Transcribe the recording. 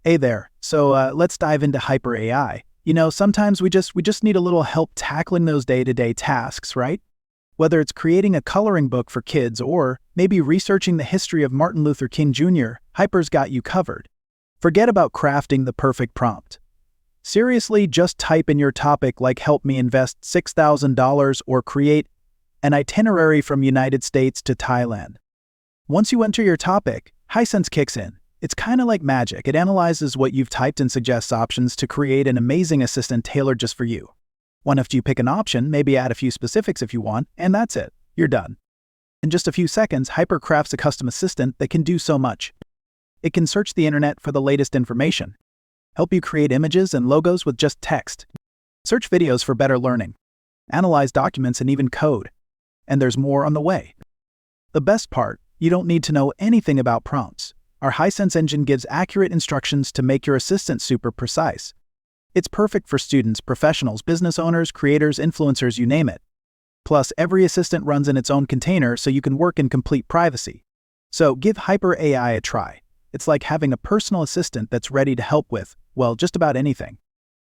Hey there. Let's dive into hyper AI. Sometimes we just need a little help tackling those day-to-day tasks, right? Whether it's creating a coloring book for kids or maybe researching the history of Martin Luther King Jr., Hyper's got you covered. Forget about crafting the perfect prompt. Seriously, just type in your topic like help me invest $6,000 or create an itinerary from United States to Thailand. Once you enter your topic, HYSENSE kicks in. It's kind of like magic. It analyzes what you've typed and suggests options to create an amazing assistant tailored just for you. After you pick an option, maybe add a few specifics if you want, and that's it. You're done. In just a few seconds, Hyper crafts a custom assistant that can do so much. It can search the internet for the latest information, help you create images and logos with just text, search videos for better learning, analyze documents and even code. And there's more on the way. The best part, you don't need to know anything about prompts. Our HYSENSE engine gives accurate instructions to make your assistant super precise. It's perfect for students, professionals, business owners, creators, influencers, you name it. Plus, every assistant runs in its own container so you can work in complete privacy. So give Hyper AI a try. It's like having a personal assistant that's ready to help with, well, just about anything.